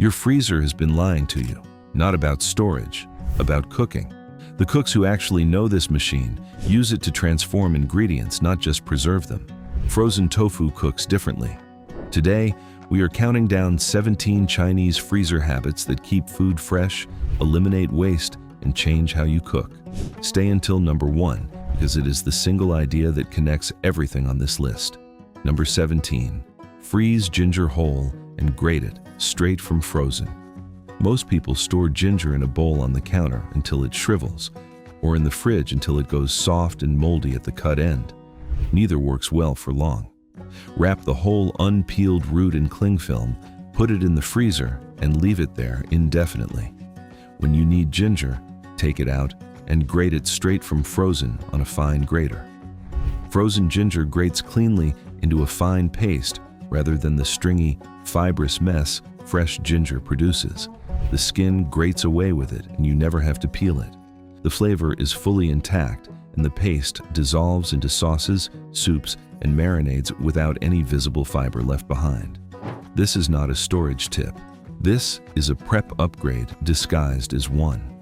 Your freezer has been lying to you, not about storage, about cooking. The cooks who actually know this machine use it to transform ingredients, not just preserve them. Frozen tofu cooks differently. Today, we are counting down 17 Chinese freezer habits that keep food fresh, eliminate waste, and change how you cook. Stay until number 1, because it is the single idea that connects everything on this list. Number 17. Freeze ginger whole and grate it, straight from frozen. Most people store ginger in a bowl on the counter until it shrivels, or in the fridge until it goes soft and moldy at the cut end. Neither works well for long. Wrap the whole unpeeled root in cling film, put it in the freezer, and leave it there indefinitely. When you need ginger, take it out and grate it straight from frozen on a fine grater. Frozen ginger grates cleanly into a fine paste rather than the stringy, fibrous mess fresh ginger produces. The skin grates away with it and you never have to peel it. The flavor is fully intact and the paste dissolves into sauces, soups, and marinades without any visible fiber left behind. This is not a storage tip. This is a prep upgrade disguised as one.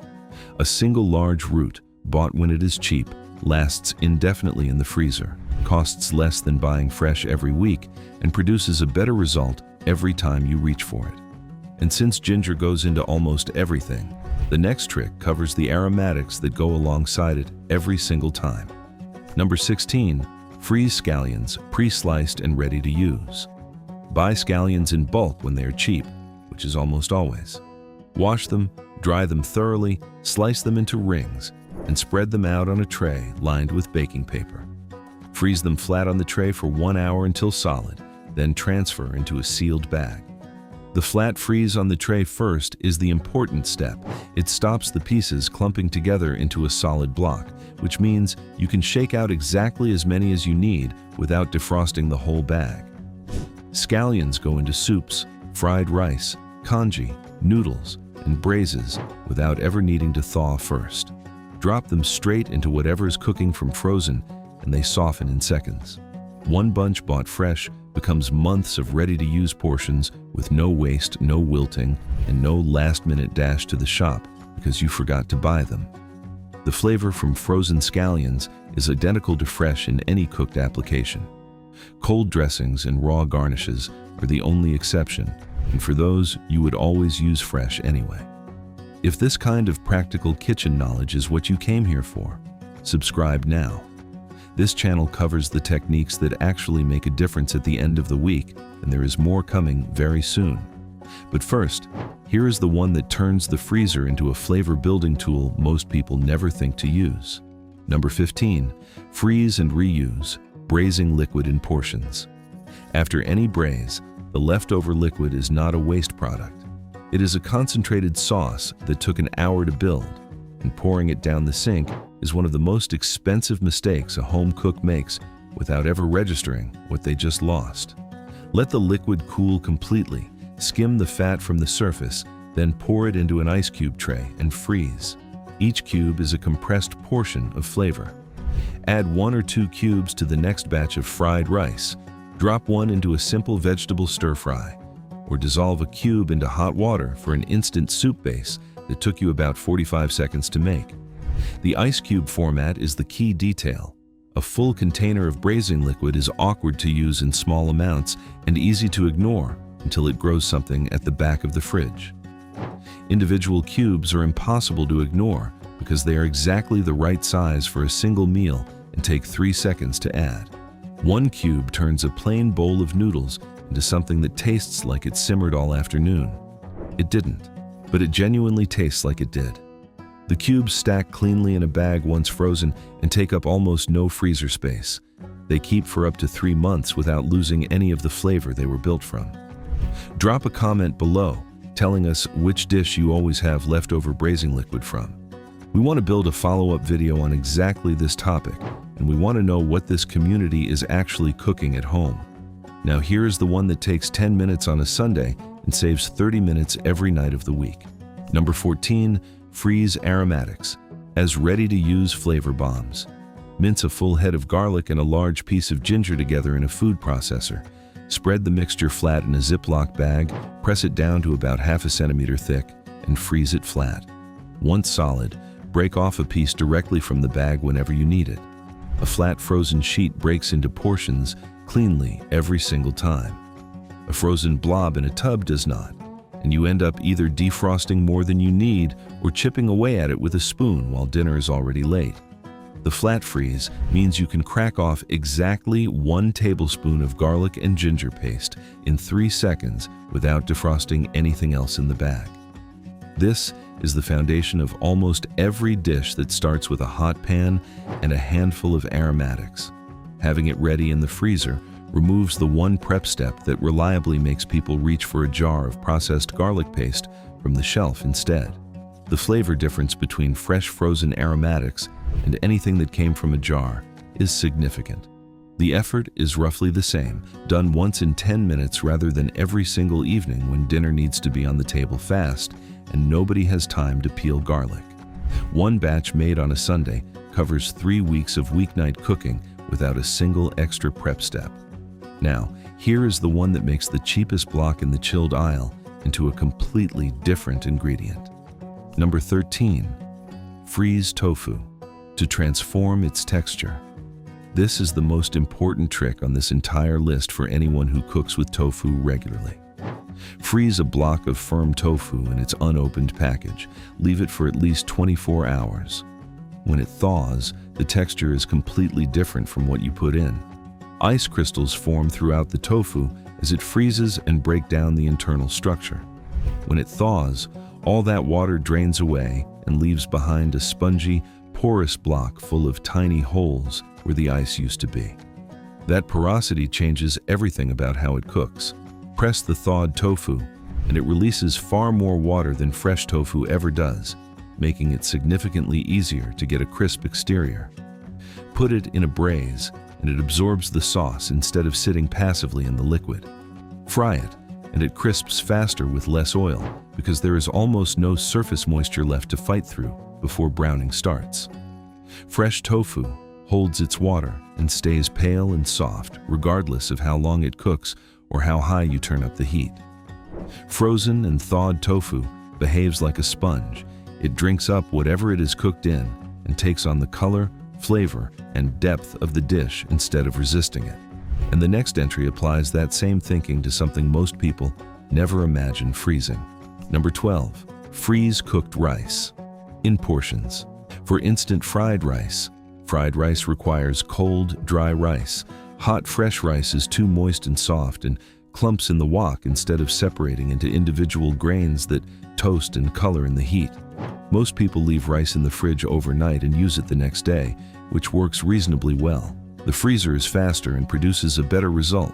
A single large root, bought when it is cheap, lasts indefinitely in the freezer, costs less than buying fresh every week, and produces a better result every time you reach for it. And since ginger goes into almost everything, the next trick covers the aromatics that go alongside it every single time. Number 16. Freeze scallions, pre-sliced and ready to use. Buy scallions in bulk when they are cheap, which is almost always. Wash them, dry them thoroughly, slice them into rings, and spread them out on a tray lined with baking paper. Freeze them flat on the tray for 1 hour until solid, then transfer into a sealed bag. The flat freeze on the tray first is the important step. It stops the pieces clumping together into a solid block, which means you can shake out exactly as many as you need without defrosting the whole bag. Scallions go into soups, fried rice, congee, noodles, and braises without ever needing to thaw first. Drop them straight into whatever is cooking from frozen and they soften in seconds. One bunch bought fresh becomes months of ready-to-use portions with no waste, no wilting, and no last-minute dash to the shop because you forgot to buy them. The flavor from frozen scallions is identical to fresh in any cooked application. Cold dressings and raw garnishes are the only exception, and for those, you would always use fresh anyway. If this kind of practical kitchen knowledge is what you came here for, subscribe now. This channel covers the techniques that actually make a difference at the end of the week, and there is more coming very soon. But first, here is the one that turns the freezer into a flavor-building tool most people never think to use. Number 15. Freeze and reuse, braising liquid in portions. After any braise, the leftover liquid is not a waste product. It is a concentrated sauce that took an hour to build, and pouring it down the sink is one of the most expensive mistakes a home cook makes without ever registering what they just lost. Let the liquid cool completely, skim the fat from the surface, then pour it into an ice cube tray and freeze. Each cube is a compressed portion of flavor. Add 1 or 2 cubes to the next batch of fried rice. Drop one into a simple vegetable stir-fry, or dissolve a cube into hot water for an instant soup base that took you about 45 seconds to make. The ice cube format is the key detail. A full container of braising liquid is awkward to use in small amounts and easy to ignore until it grows something at the back of the fridge. Individual cubes are impossible to ignore because they are exactly the right size for a single meal and take 3 seconds to add. 1 cube turns a plain bowl of noodles into something that tastes like it simmered all afternoon. It didn't, but it genuinely tastes like it did. The cubes stack cleanly in a bag once frozen and take up almost no freezer space. They keep for up to 3 months without losing any of the flavor they were built from. Drop a comment below telling us which dish you always have leftover braising liquid from. We want to build a follow-up video on exactly this topic, and we want to know what this community is actually cooking at home. Now here is the one that takes 10 minutes on a Sunday and saves 30 minutes every night of the week. Number 14. Freeze aromatics as ready-to-use flavor bombs. Mince a full head of garlic and a large piece of ginger together in a food processor. Spread the mixture flat in a Ziploc bag, press it down to about half a centimeter thick, and freeze it flat. Once solid, break off a piece directly from the bag whenever you need it. A flat frozen sheet breaks into portions cleanly every single time. A frozen blob in a tub does not, and you end up either defrosting more than you need or chipping away at it with a spoon while dinner is already late. The flat freeze means you can crack off exactly 1 tablespoon of garlic and ginger paste in 3 seconds without defrosting anything else in the bag. This is the foundation of almost every dish that starts with a hot pan and a handful of aromatics. Having it ready in the freezer removes the one prep step that reliably makes people reach for a jar of processed garlic paste from the shelf instead. The flavor difference between fresh frozen aromatics and anything that came from a jar is significant. The effort is roughly the same, done once in 10 minutes rather than every single evening when dinner needs to be on the table fast and nobody has time to peel garlic. One batch made on a Sunday covers 3 weeks of weeknight cooking without a single extra prep step. Now, here is the one that makes the cheapest block in the chilled aisle into a completely different ingredient. Number 13. Freeze tofu to transform its texture. This is the most important trick on this entire list for anyone who cooks with tofu regularly. Freeze a block of firm tofu in its unopened package. Leave it for at least 24 hours. When it thaws, the texture is completely different from what you put in. Ice crystals form throughout the tofu as it freezes and break down the internal structure. When it thaws, all that water drains away and leaves behind a spongy, porous block full of tiny holes where the ice used to be. That porosity changes everything about how it cooks. Press the thawed tofu, and it releases far more water than fresh tofu ever does, making it significantly easier to get a crisp exterior. Put it in a braise, and it absorbs the sauce instead of sitting passively in the liquid. Fry it, and it crisps faster with less oil because there is almost no surface moisture left to fight through before browning starts. Fresh tofu holds its water and stays pale and soft regardless of how long it cooks or how high you turn up the heat. Frozen and thawed tofu behaves like a sponge. It drinks up whatever it is cooked in and takes on the color, flavor, and depth of the dish instead of resisting it. And the next entry applies that same thinking to something most people never imagine freezing. Number 12. Freeze cooked rice in portions. For instant fried rice requires cold, dry rice. Hot, fresh rice is too moist and soft and clumps in the wok instead of separating into individual grains that toast and color in the heat. Most people leave rice in the fridge overnight and use it the next day, which works reasonably well. The freezer is faster and produces a better result.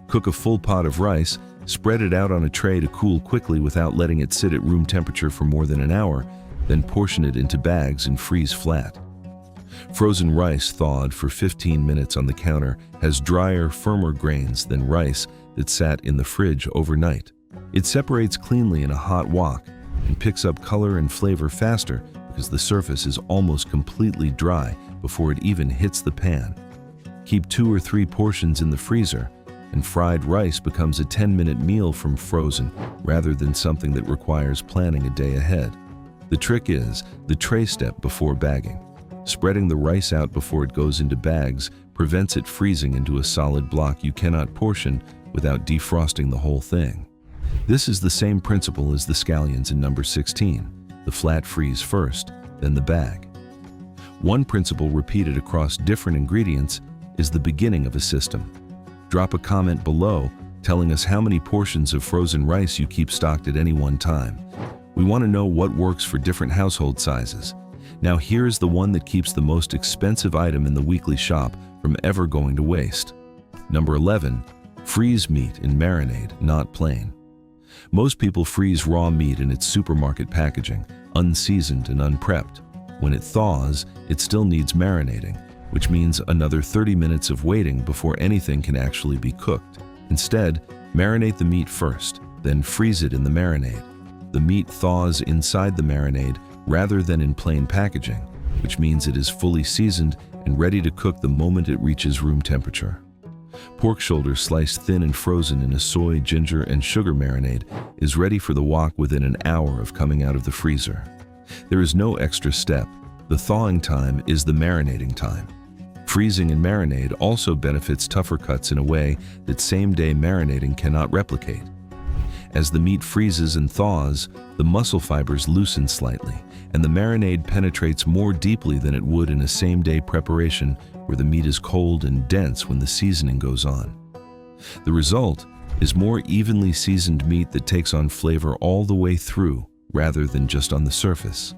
Cook a full pot of rice, spread it out on a tray to cool quickly without letting it sit at room temperature for more than an hour, then portion it into bags and freeze flat. Frozen rice thawed for 15 minutes on the counter has drier, firmer grains than rice that sat in the fridge overnight. It separates cleanly in a hot wok and picks up color and flavor faster because the surface is almost completely dry before it even hits the pan. Keep 2 or 3 portions in the freezer, and fried rice becomes a 10-minute meal from frozen rather than something that requires planning a day ahead. The trick is the tray step before bagging. Spreading the rice out before it goes into bags prevents it freezing into a solid block you cannot portion without defrosting the whole thing. This is the same principle as the scallions in number 16, the flat freeze first, then the bag. One principle repeated across different ingredients is the beginning of a system. Drop a comment below telling us how many portions of frozen rice you keep stocked at any one time. We want to know what works for different household sizes. Now here's the one that keeps the most expensive item in the weekly shop from ever going to waste. Number 11, freeze meat in marinade, not plain. Most people freeze raw meat in its supermarket packaging, unseasoned and unprepped. When it thaws, it still needs marinating, which means another 30 minutes of waiting before anything can actually be cooked. Instead, marinate the meat first, then freeze it in the marinade. The meat thaws inside the marinade rather than in plain packaging, which means it is fully seasoned and ready to cook the moment it reaches room temperature. Pork shoulder sliced thin and frozen in a soy, ginger, and sugar marinade is ready for the wok within an hour of coming out of the freezer. There is no extra step. The thawing time is the marinating time. Freezing and marinade also benefits tougher cuts in a way that same-day marinating cannot replicate. As the meat freezes and thaws, the muscle fibers loosen slightly, and the marinade penetrates more deeply than it would in a same-day preparation where the meat is cold and dense when the seasoning goes on. The result is more evenly seasoned meat that takes on flavor all the way through rather than just on the surface.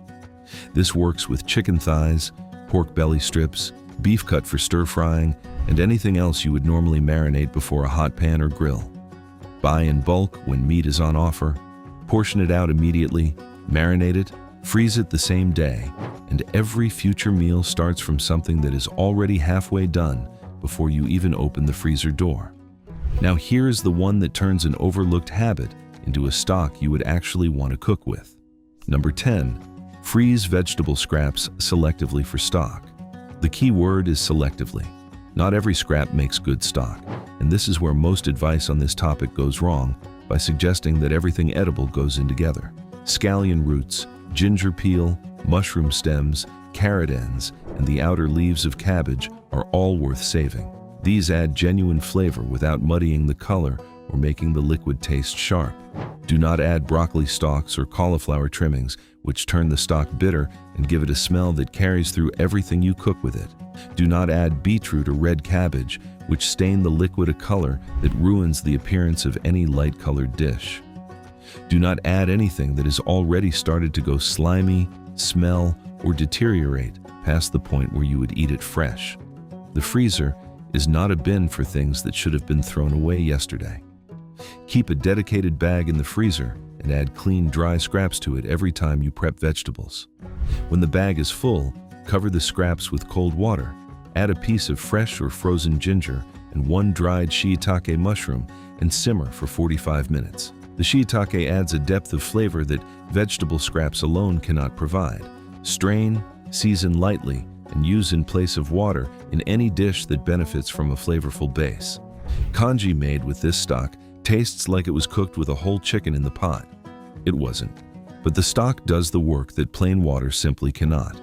This works with chicken thighs, pork belly strips, beef cut for stir-frying, and anything else you would normally marinate before a hot pan or grill. Buy in bulk when meat is on offer, portion it out immediately, marinate it, freeze it the same day, and every future meal starts from something that is already halfway done before you even open the freezer door. Now here's the one that turns an overlooked habit into a stock you would actually want to cook with. Number 10. Freeze vegetable scraps selectively for stock. The key word is selectively. Not every scrap makes good stock, and this is where most advice on this topic goes wrong by suggesting that everything edible goes in together. Scallion roots, ginger peel, mushroom stems, carrot ends, and the outer leaves of cabbage are all worth saving. These add genuine flavor without muddying the color or making the liquid taste sharp. Do not add broccoli stalks or cauliflower trimmings, which turn the stock bitter and give it a smell that carries through everything you cook with it. Do not add beetroot or red cabbage, which stain the liquid a color that ruins the appearance of any light-colored dish. Do not add anything that has already started to go slimy, smell, or deteriorate past the point where you would eat it fresh. The freezer is not a bin for things that should have been thrown away yesterday. Keep a dedicated bag in the freezer and add clean, dry scraps to it every time you prep vegetables. When the bag is full, cover the scraps with cold water. Add a piece of fresh or frozen ginger and one dried shiitake mushroom and simmer for 45 minutes. The shiitake adds a depth of flavor that vegetable scraps alone cannot provide. Strain, season lightly, and use in place of water in any dish that benefits from a flavorful base. Congee made with this stock tastes like it was cooked with a whole chicken in the pot. It wasn't, but the stock does the work that plain water simply cannot.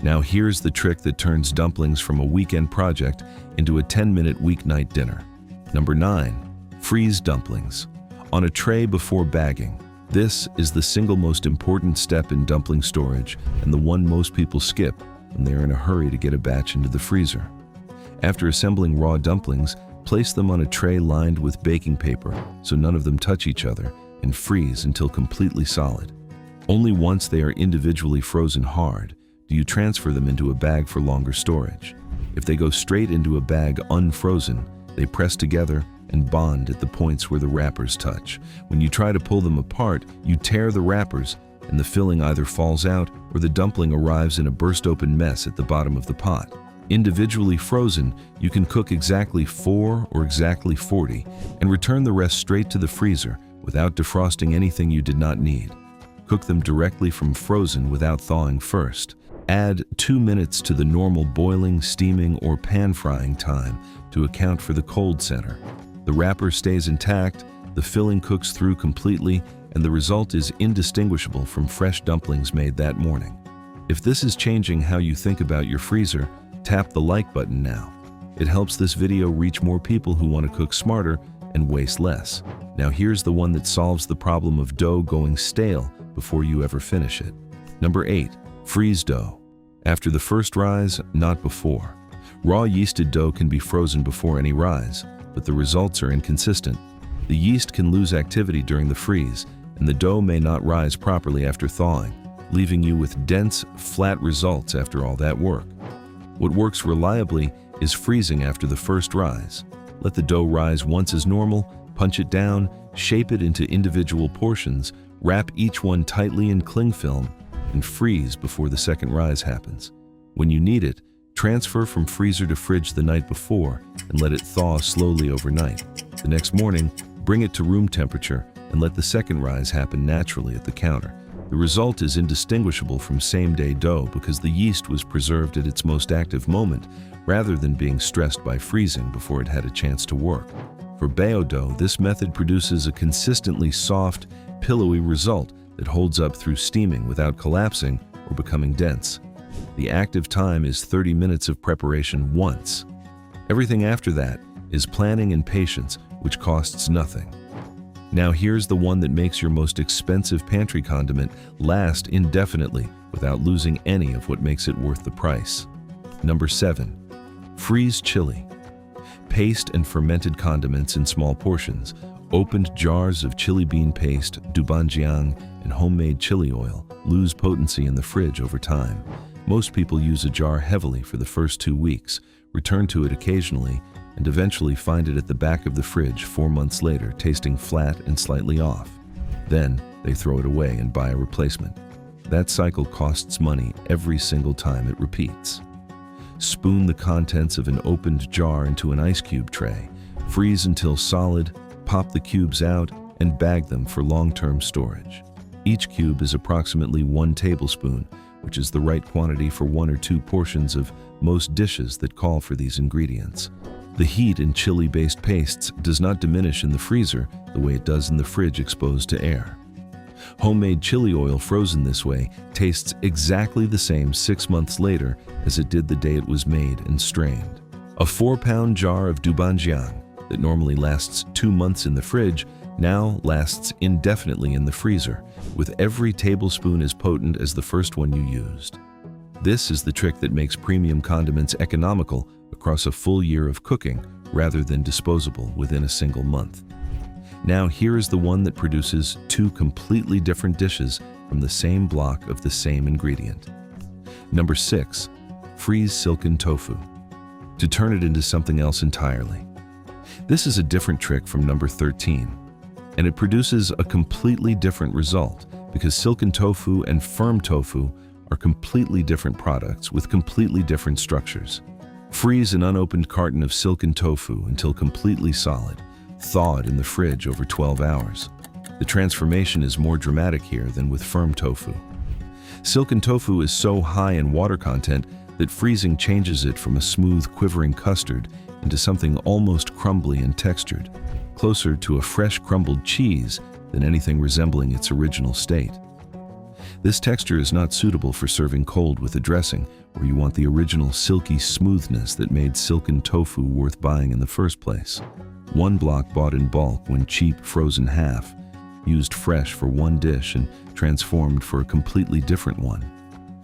Now here's the trick that turns dumplings from a weekend project into a 10-minute weeknight dinner. Number 9. Freeze dumplings. On a tray before bagging. This is the single most important step in dumpling storage and the one most people skip when they are in a hurry to get a batch into the freezer. After assembling raw dumplings, place them on a tray lined with baking paper so none of them touch each other and freeze until completely solid. Only once they are individually frozen hard do you transfer them into a bag for longer storage. If they go straight into a bag unfrozen, they press together and bond at the points where the wrappers touch. When you try to pull them apart, you tear the wrappers and the filling either falls out or the dumpling arrives in a burst-open mess at the bottom of the pot. Individually frozen, you can cook exactly 4 or exactly 40 and return the rest straight to the freezer without defrosting anything you did not need. Cook them directly from frozen without thawing first. Add 2 minutes to the normal boiling, steaming, or pan-frying time to account for the cold center. The wrapper stays intact, the filling cooks through completely, and the result is indistinguishable from fresh dumplings made that morning. If this is changing how you think about your freezer, tap the like button now. It helps this video reach more people who want to cook smarter and waste less. Now here's the one that solves the problem of dough going stale before you ever finish it. Number 8. Freeze dough. After the first rise, not before. Raw yeasted dough can be frozen before any rise, but the results are inconsistent. The yeast can lose activity during the freeze, and the dough may not rise properly after thawing, leaving you with dense, flat results after all that work. What works reliably is freezing after the first rise. Let the dough rise once as normal, punch it down, shape it into individual portions, wrap each one tightly in cling film, and freeze before the second rise happens. When you need it, transfer from freezer to fridge the night before and let it thaw slowly overnight. The next morning, bring it to room temperature and let the second rise happen naturally at the counter. The result is indistinguishable from same-day dough because the yeast was preserved at its most active moment rather than being stressed by freezing before it had a chance to work. For bao dough, this method produces a consistently soft, pillowy result that holds up through steaming without collapsing or becoming dense. The active time is 30 minutes of preparation once. Everything after that is planning and patience, which costs nothing. Now here's the one that makes your most expensive pantry condiment last indefinitely without losing any of what makes it worth the price. Number 7. Freeze chili. Paste and fermented condiments in small portions. Opened jars of chili bean paste, doubanjiang, and homemade chili oil lose potency in the fridge over time. Most people use a jar heavily for the first 2 weeks, return to it occasionally, and eventually find it at the back of the fridge 4 months later, tasting flat and slightly off. Then they throw it away and buy a replacement. That cycle costs money every single time it repeats. Spoon the contents of an opened jar into an ice cube tray, freeze until solid, pop the cubes out, and bag them for long-term storage. Each cube is approximately 1 tablespoon, which is the right quantity for 1 or 2 portions of most dishes that call for these ingredients. The heat in chili-based pastes does not diminish in the freezer the way it does in the fridge exposed to air. Homemade chili oil frozen this way tastes exactly the same 6 months later as it did the day it was made and strained. A 4-pound jar of doubanjiang that normally lasts 2 months in the fridge now lasts indefinitely in the freezer, with every tablespoon as potent as the first one you used. This is the trick that makes premium condiments economical across a full year of cooking rather than disposable within a single month. Now here is the one that produces 2 completely different dishes from the same block of the same ingredient. Number 6. Freeze silken tofu. To turn it into something else entirely. This is a different trick from number 13, and it produces a completely different result because silken tofu and firm tofu are completely different products with completely different structures. Freeze an unopened carton of silken tofu until completely solid. Thaw it in the fridge over 12 hours. The transformation is more dramatic here than with firm tofu. Silken tofu is so high in water content that freezing changes it from a smooth, quivering custard into something almost crumbly and textured, closer to a fresh crumbled cheese than anything resembling its original state. This texture is not suitable for serving cold with a dressing, where you want the original silky smoothness that made silken tofu worth buying in the first place. 1 block bought in bulk when cheap, frozen half, used fresh for 1 dish and transformed for a completely different one.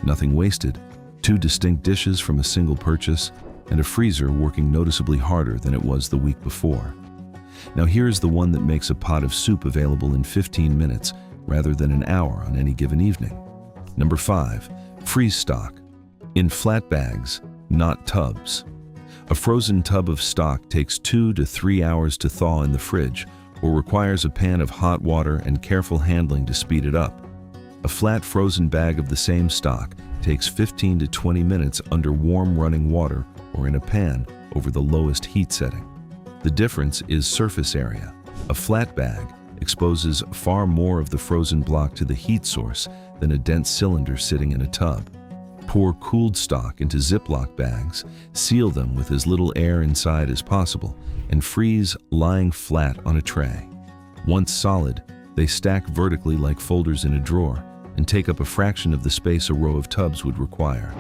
Nothing wasted, 2 distinct dishes from a single purchase, and a freezer working noticeably harder than it was the week before. Now here's the one that makes a pot of soup available in 15 minutes rather than an hour on any given evening. Number 5. Freeze stock. In flat bags, not tubs. A frozen tub of stock takes 2 to 3 hours to thaw in the fridge or requires a pan of hot water and careful handling to speed it up. A flat frozen bag of the same stock takes 15 to 20 minutes under warm running water or in a pan over the lowest heat setting. The difference is surface area. A flat bag exposes far more of the frozen block to the heat source than a dense cylinder sitting in a tub. Pour cooled stock into Ziploc bags, seal them with as little air inside as possible, and freeze lying flat on a tray. Once solid, they stack vertically like folders in a drawer and take up a fraction of the space a row of tubs would require.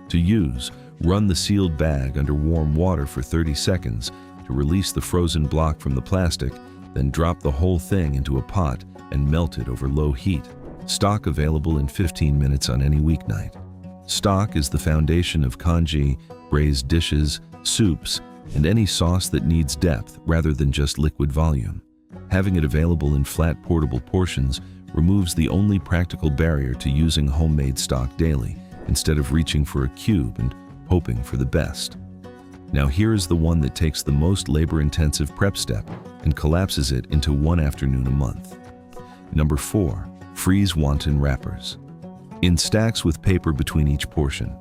To use, run the sealed bag under warm water for 30 seconds to release the frozen block from the plastic, then drop the whole thing into a pot and melt it over low heat. Stock available in 15 minutes on any weeknight. Stock is the foundation of congee, braised dishes, soups, and any sauce that needs depth rather than just liquid volume. Having it available in flat portable portions removes the only practical barrier to using homemade stock daily, instead of reaching for a cube and hoping for the best. Now here is the one that takes the most labor-intensive prep step and collapses it into 1 afternoon a month. Number 4. Freeze wonton wrappers. In stacks with paper between each portion.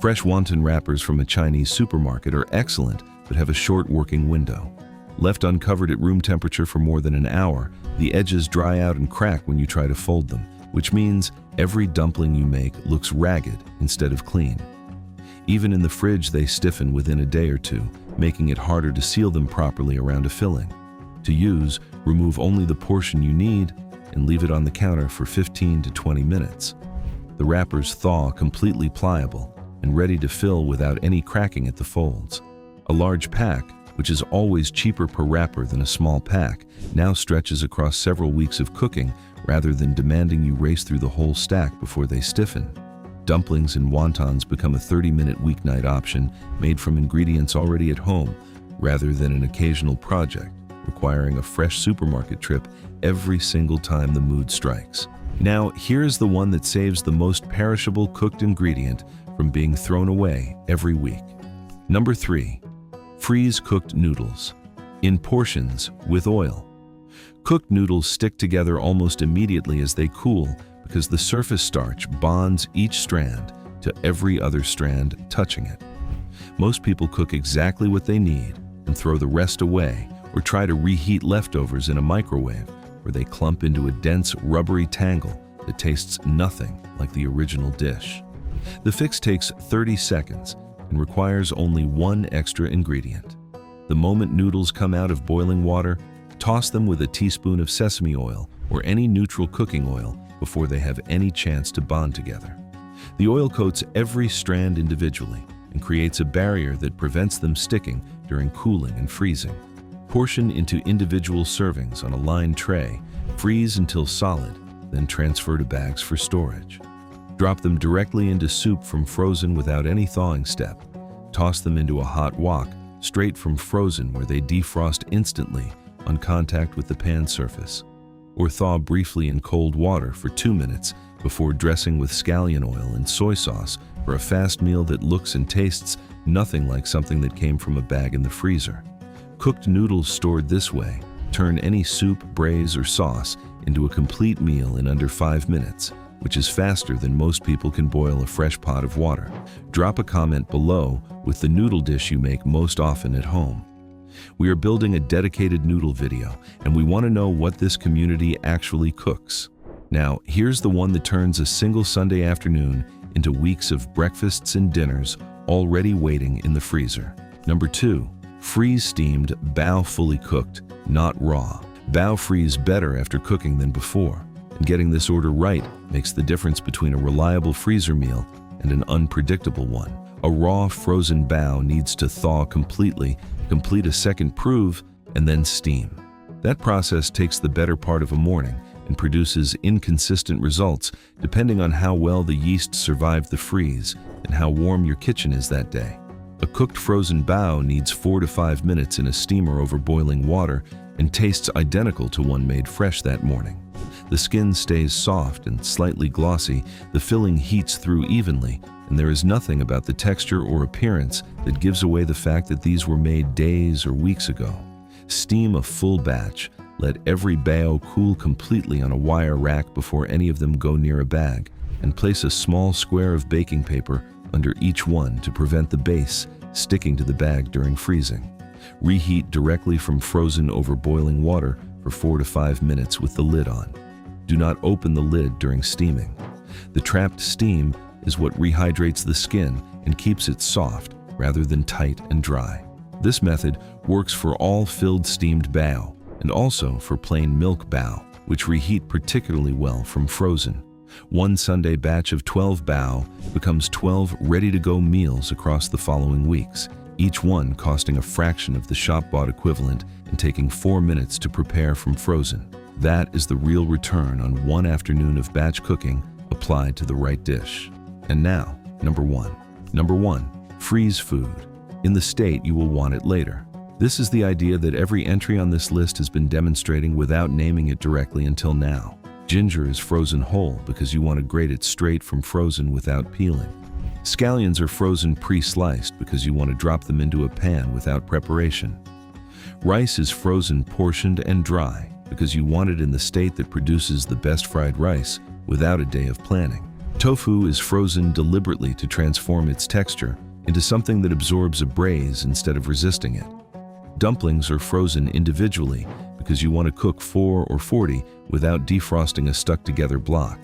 Fresh wonton wrappers from a Chinese supermarket are excellent but have a short working window. Left uncovered at room temperature for more than an hour, the edges dry out and crack when you try to fold them, which means every dumpling you make looks ragged instead of clean. Even in the fridge, they stiffen within a day or two, making it harder to seal them properly around a filling. To use, remove only the portion you need and leave it on the counter for 15 to 20 minutes. The wrappers thaw completely pliable and ready to fill without any cracking at the folds. A large pack, which is always cheaper per wrapper than a small pack, now stretches across several weeks of cooking rather than demanding you race through the whole stack before they stiffen. Dumplings and wontons become a 30-minute weeknight option made from ingredients already at home rather than an occasional project requiring a fresh supermarket trip every single time the mood strikes. Now, here's the one that saves the most perishable cooked ingredient from being thrown away every week. Number 3. Freeze cooked noodles. In portions with oil. Cooked noodles stick together almost immediately as they cool because the surface starch bonds each strand to every other strand touching it. Most people cook exactly what they need and throw the rest away or try to reheat leftovers in a microwave where they clump into a dense, rubbery tangle that tastes nothing like the original dish. The fix takes 30 seconds and requires only one extra ingredient. The moment noodles come out of boiling water, toss them with a teaspoon of sesame oil or any neutral cooking oil before they have any chance to bond together. The oil coats every strand individually and creates a barrier that prevents them sticking during cooling and freezing. Portion into individual servings on a lined tray, freeze until solid, then transfer to bags for storage. Drop them directly into soup from frozen without any thawing step. Toss them into a hot wok, straight from frozen where they defrost instantly on contact with the pan surface. Or thaw briefly in cold water for 2 minutes before dressing with scallion oil and soy sauce for a fast meal that looks and tastes nothing like something that came from a bag in the freezer. Cooked noodles stored this way turn any soup, braise, or sauce into a complete meal in under 5 minutes, which is faster than most people can boil a fresh pot of water. Drop a comment below with the noodle dish you make most often at home. We are building a dedicated noodle video, and we want to know what this community actually cooks. Now, here's the one that turns a single Sunday afternoon into weeks of breakfasts and dinners already waiting in the freezer. Number 2. Freeze steamed bao fully cooked, not raw. Bao freeze better after cooking than before, and getting this order right makes the difference between a reliable freezer meal and an unpredictable one. A raw frozen bao needs to thaw completely, complete a second prove, and then steam. That process takes the better part of a morning and produces inconsistent results depending on how well the yeast survived the freeze and how warm your kitchen is that day. A cooked frozen bao needs 4 to 5 minutes in a steamer over boiling water and tastes identical to one made fresh that morning. The skin stays soft and slightly glossy, the filling heats through evenly, and there is nothing about the texture or appearance that gives away the fact that these were made days or weeks ago. Steam a full batch. Let every bao cool completely on a wire rack before any of them go near a bag, and place a small square of baking paper under each one to prevent the base sticking to the bag during freezing. Reheat directly from frozen over boiling water for 4 to 5 minutes with the lid on. Do not open the lid during steaming. The trapped steam is what rehydrates the skin and keeps it soft rather than tight and dry. This method works for all filled steamed bao and also for plain milk bao, which reheat particularly well from frozen. One Sunday batch of 12 bao becomes 12 ready-to-go meals across the following weeks, each one costing a fraction of the shop-bought equivalent and taking 4 minutes to prepare from frozen. That is the real return on one afternoon of batch cooking applied to the right dish. And now, number 1. Number 1. Freeze food. In the state, you will want it later. This is the idea that every entry on this list has been demonstrating without naming it directly until now. Ginger is frozen whole because you want to grate it straight from frozen without peeling. Scallions are frozen pre-sliced because you want to drop them into a pan without preparation. Rice is frozen portioned and dry because you want it in the state that produces the best fried rice without a day of planning. Tofu is frozen deliberately to transform its texture into something that absorbs a braise instead of resisting it. Dumplings are frozen individually because you want to cook 4 or 40 without defrosting a stuck-together block.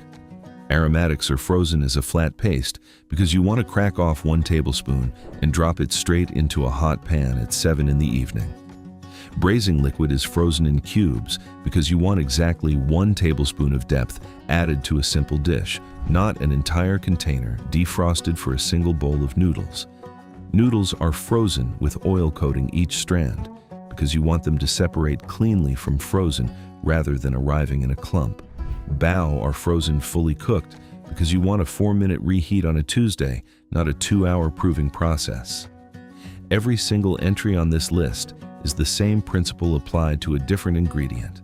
Aromatics are frozen as a flat paste because you want to crack off 1 tablespoon and drop it straight into a hot pan at 7 in the evening. Braising liquid is frozen in cubes because you want exactly 1 tablespoon of depth added to a simple dish, not an entire container defrosted for a single bowl of noodles. Noodles are frozen with oil coating each strand because you want them to separate cleanly from frozen rather than arriving in a clump. Bao are frozen fully cooked because you want a 4-minute reheat on a Tuesday, not a 2-hour proving process. Every single entry on this list is the same principle applied to a different ingredient.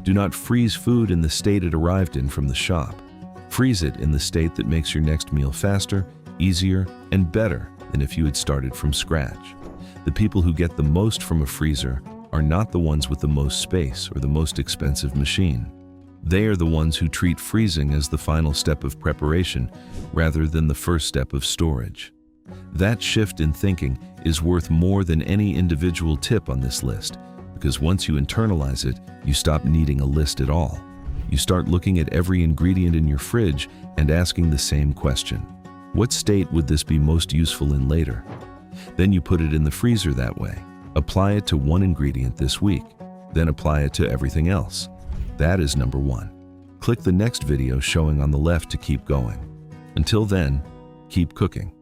Do not freeze food in the state it arrived in from the shop. Freeze it in the state that makes your next meal faster, easier, and better than if you had started from scratch. The people who get the most from a freezer are not the ones with the most space or the most expensive machine. They are the ones who treat freezing as the final step of preparation rather than the first step of storage. That shift in thinking is worth more than any individual tip on this list, because once you internalize it, you stop needing a list at all. You start looking at every ingredient in your fridge and asking the same question: what state would this be most useful in later? Then you put it in the freezer that way. Apply it to 1 ingredient this week, then apply it to everything else. That is number 1. Click the next video showing on the left to keep going. Until then, keep cooking.